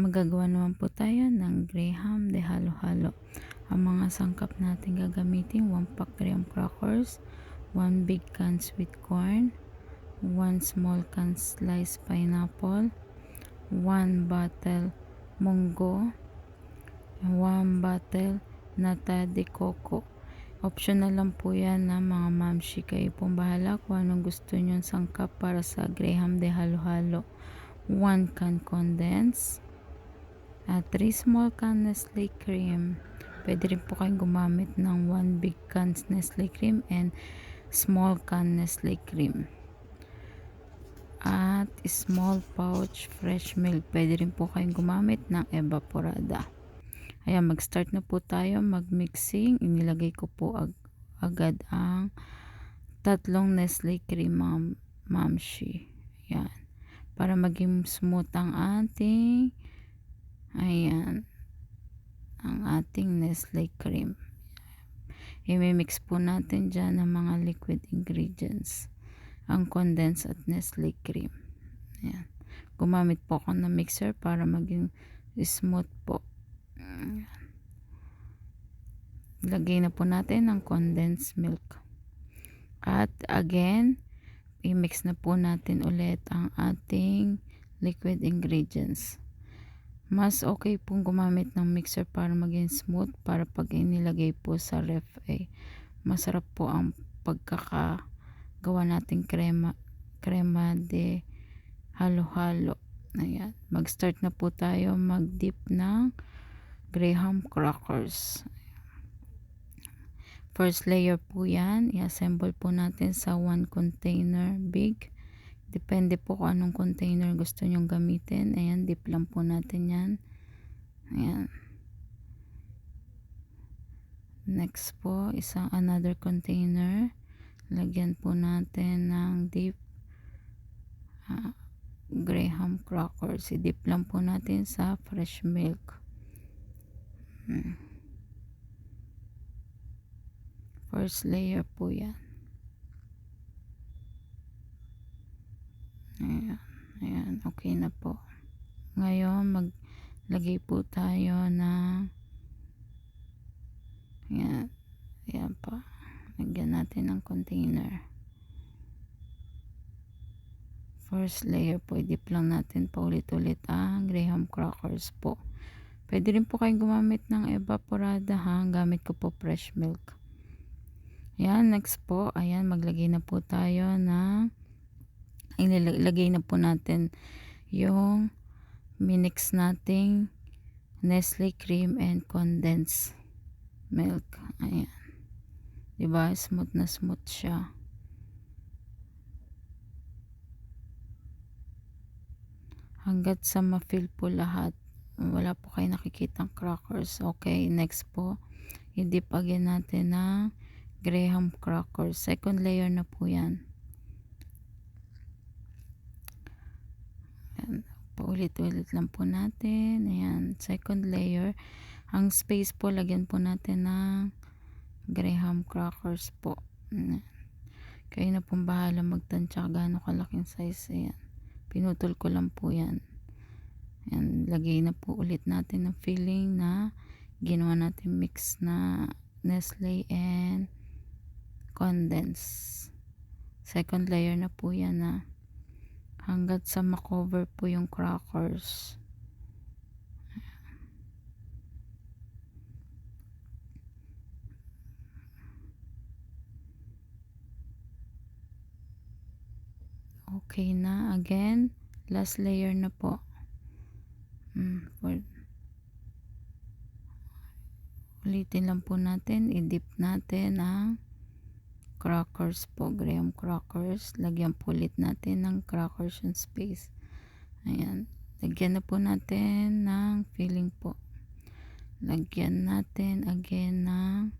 Magagawa naman po tayo ng Graham de halo-halo. Ang mga sangkap natin gagamitin: 1 pack graham crackers, 1 big can sweet corn, 1 small can sliced pineapple, 1 bottle munggo, 1 bottle nata de coco. Optional lang po yan na mga mamshi. Kayo pong bahala kung anong gusto nyong sangkap para sa Graham de halo-halo. 1 can condense, 3 small can Nestle cream. Pwede rin po kayong gumamit ng 1 big can Nestle cream and small can Nestle cream. At small pouch fresh milk. Pwede rin po kayong gumamit ng evaporada. Ayan, mag-start na po tayo mag-mixing. Inilagay ko po agad ang 3 Nestle cream, mamshi. Ayan. Para maging smooth ang ating Nestle cream. I-mix po natin dyan ang mga liquid ingredients, ang condensed at Nestle cream. Ayan. Gumamit po ako ng mixer para maging smooth po. Ayan. Lagay na po natin ang condensed milk. At again, i-mix na po natin ulit ang ating liquid ingredients. Mas okay pong gumamit ng mixer para maging smooth, para pag inilagay po sa ref masarap po ang pagkakagawa nating crema de halo-halo. Ayan. Mag-start na po tayo mag-dip ng graham crackers. First layer po yan. I-assemble po natin sa 1 container big. Depende po kung anong container gusto nyong gamitin. Ayan, dip lang po natin yan. Ayan. Next po, another container. Lagyan po natin ng dip graham crackers. I-dip lang po natin sa fresh milk. First layer po yan. Ayan, okay na po. Ngayon, maglagay po tayo ng ayan pa. Lagyan natin ng container. First layer po, i-dip lang natin paulit-ulit ang graham crackers po. Pwede rin po kayong gumamit ng evaporada gamit ko po fresh milk. Ayan, next po, ayan, maglagay na po tayo ng ilagay na po natin yung minix nating Nestle cream and condensed milk. Ayan. Diba? Smooth na smooth siya. Hanggat sa ma-fill po lahat. Wala po kayo nakikitang crackers. Okay, next po, i-dip again natin ng graham crackers. Second layer na po yan. Ayan. Paulit-ulit lang po natin. Ayan, second layer. Ang space po, lagyan po natin ng graham crackers po. Kayo na pong bahala magtansya gaano kalaking size. Ayan. Pinutol ko lang po yan. Ayan, lagay na po ulit natin ng filling na ginawa natin mix na Nestle and condensed. Second layer na po yan hanggat sa makover po yung crackers. Okay na. Again, last layer na po. Ulitin lang po natin. I-dip natin ang crackers po. Graham crackers. Lagyan po ulit natin ng crackers and space. Ayan. Lagyan na po natin ng filling po. Lagyan natin again ng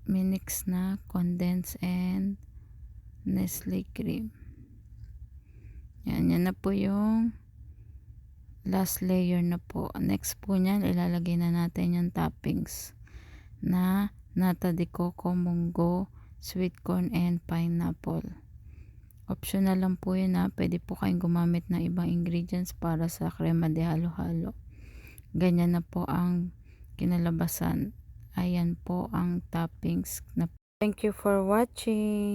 minix na condensed and Nestle cream. Yan na po yung last layer na po. Next po nyan, ilalagay na natin yung toppings na nata de coco, munggo, sweet corn, and pineapple. Optional lang po yun na pwede po kayong gumamit ng ibang ingredients para sa crema de halo-halo. Ganyan na po ang kinalabasan. Ayan po ang toppings na. Thank you for watching.